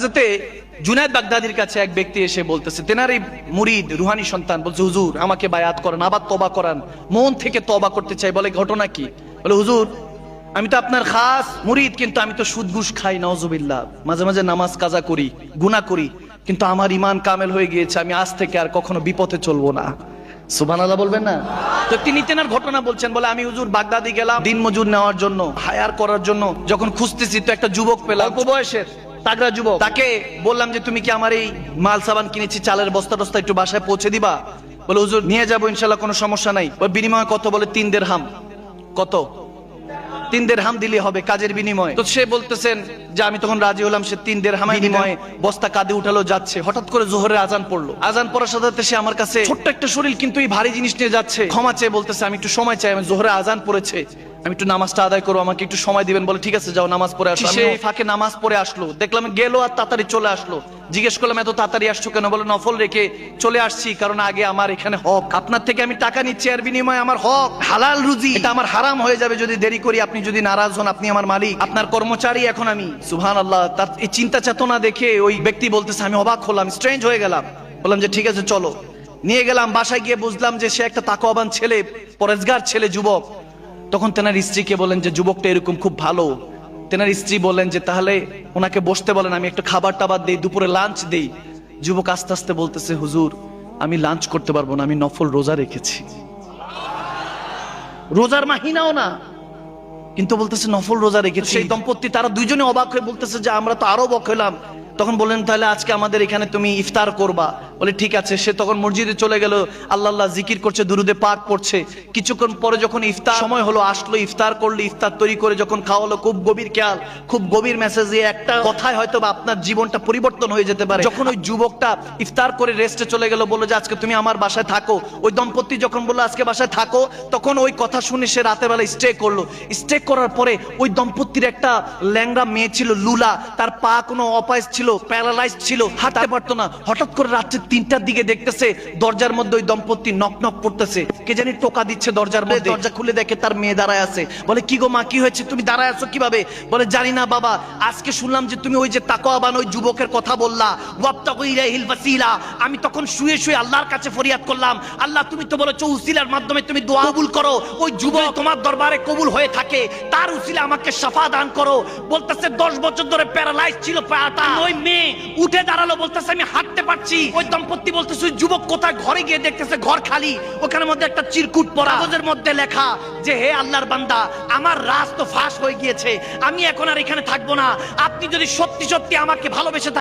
হযরতে জুনায়েদ বাগদাদির কাছে এক ব্যক্তি এসে বলতেছে, তেনারই মুরিদ রুহানি সন্তান, বলছে হুজুর আমাকে বায়াত করেন, আবার তওবা করান, মন থেকে তওবা করতে চাই। বলে ঘটনা কি? বলে হুজুর আমি তো আপনার খাস মুরিদ, কিন্তু আমি তো সুদ ঘুষ খাই, নাউজুবিল্লাহ, মাঝে মাঝে নামাজ কাজা করি, গুনাহ করি, কিন্তু আমার ঈমান কামেল হয়ে গিয়েছে, আমি আজ থেকে আর কখনো বিপথে চলবো না। সুবহানাল্লাহ বলবেন না? তো তিনি তেনার ঘটনা বলছেন, বলে আমি হুজুর বাগদাদি গেলাম দিন মজুর নেওয়ার জন্য, হায়ার করার জন্য। যখন খুঁজতেছি তো একটা যুবক পেলাম, অল্প বয়সের তাগড়া যুবক। তাকে বললাম যে তুমি কি আমার এই মাল সাবান কিনেছি, চালের বস্তা টস্তা একটু বাসায় পৌঁছে দিবা? বলে হুজুর নিয়ে যাবো ইনশাল্লাহ, কোনো সমস্যা নাই। ওর বিনিময়ে কত? বলে 3 দিরহাম। কত? 3 দিরহাম দিলে হবে কাজের বিনিময়ে। তো সে বলতেছেন যে আমি তখন রাজি হলাম। সে 3 দিরহাম বিনিময়ে বস্তা কাঁধে উঠালো, যাচ্ছে। হঠাৎ করে জোহরের আজান পড়লো। আজান পড়ার সাথে সাথে সে আমার কাছে, ছোট্ট একটা শরীর কিন্তু এই ভারী জিনিস নিয়ে যাচ্ছে, ক্ষমা চেয়ে বলতেছে আমি একটু সময় চাই, আমি জোহরে আজান পড়েছে, আমি একটু নামাজটা আদায় করবো, আমাকে একটু সময় দিবেন। বলে ঠিক আছে যাও নামাজ পড়ে আসো। সে ফাঁকে নামাজ পড়ে আসলো, দেখলাম গেল আর তাড়াতাড়ি চলে আসলো। জিজ্ঞেস করলাম এত তাড়াতাড়ি আসছো কেন? বলে নফল রেখে চলে আসছি, কারণ আগে আমার এখানে হক, আপনার থেকে আমি টাকা নিচ্ছি, এর বিনিময়ে আমার হক হালাল রুজি, এটা আমার হারাম হয়ে যাবে যদি দেরি করি। আপনি যদি নারাজ হন, আপনি আমার মালিক, আপনার কর্মচারী এখন আমি। সুবহানাল্লাহ। তার এই চিন্তা চেতনা দেখে ওই ব্যক্তি বলতেছে আমি অবাক হলাম, স্ট্রেঞ্জ হয়ে গেলাম। বললাম যে ঠিক আছে চলো। নিয়ে গেলাম বাসায়, গিয়ে বুঝলাম যে সে একটা তাকওয়াবান ছেলে, পরেজগার ছেলে, যুবক। তখন তেনার স্ত্রীকে বলেন যে যুবকটা এরকম খুব ভালো। তেনার স্ত্রী বলেন যে তাহলে ওনাকে বসতে বলেন, আমি একটু খাবার টাবার দেই, দুপুরে লাঞ্চ দেই। যুবক আস্তে আস্তে বলতেছে হুজুর আমি লাঞ্চ করতে পারবো না, আমি নফল রোজা রেখেছি। রোজার মাহিনাও না, কিন্তু বলতেছে নফল রোজা রেখেছি। সেই দম্পতি তারা দুইজনে অবাক হয়ে বলতেছে যে আমরা তো আরো অবাক হলাম। তখন বললেন তাহলে আজকে আমাদের এখানে তুমি ইফতার করবা। বলে ঠিক আছে। সে তখন মসজিদে চলে গেল, আল্লাহ আল্লাহ জিকির করছে, দুরুদে পাক পড়ছে। কিছুক্ষণ পরে যখন ইফতার সময় হলো, আসলো, ইফতার করলো, ইফতার তৈরি করে যখন খাওয়ালো, খুব গভীর খেয়াল, খুব গভীর মেসেজ, একটা কথায় হয়তো বা আপনার জীবনটা পরিবর্তন হয়ে যেতে পারে। যখন ওই যুবকটা ইফতার করে রেস্টে চলে গেল, বললো যে আজকে তুমি আমার বাসায় থাকো। ওই দম্পতি যখন বললো আজকে বাসায় থাকো, তখন ওই কথা শুনে সে রাতের বেলা স্টে করলো। স্টে করার পরে ওই দম্পতির একটা ল্যাংড়া মেয়ে ছিল, লুলা, তার পা কোনো অপায়েস ছিল, প্যারালাইজ ছিল, হাঁটতে পারতো না। হঠাৎ করে রাত্রে 3টার দিকে দেখতেছে দরজার মধ্যে ওই দম্পতি নক নক করতেছে, কে জানি টোকা দিচ্ছে দরজার মধ্যে। দরজা খুলে দেখে তার মেয়ে দাঁড়ায় আছে। বলে কি গো মা, কি হয়েছে, তুমি দাঁড়ায় আছো কিভাবে? বলে জানি না বাবা, আজকে শুনলাম যে তুমি ওই যে তাকওয়াবান ওই যুবকের কথা বললা, ওয়াবতাগু ইলাইহিল ওয়াসিলা। আমি তখন শুয়ে শুয়ে আল্লাহর কাছে ফরিয়াদ করলাম, আল্লাহ তুমি তো বলেছো উসিলার মাধ্যমে তুমি দোয়া কবুল করো, ওই যুবক তোমার দরবারে কবুল হয়ে থাকে, তার উসিলা আমাকে শাফা দান করো। বলতেছে 10 বছর ধরে প্যারালাইজ ছিল পাটা, ওই মেয়ে উঠে দাঁড়ালো, বলতেছে আমি হাঁটতে পারছি। ওই দম্পতি বলতেছে ওই যুবক কোথায়? ঘরে গিয়ে দেখতেছে ঘর খালি, ওখানের মধ্যে একটা চিরকুট পড়া, কাগজের মধ্যে লেখা যে হে আল্লাহর বান্দা, আমার রাজ তো ফাঁস হয়ে গিয়েছে, আমি এখন আর এখানে থাকবো না, আপনি যদি সত্যি সত্যি আমাকে ভালোবেসে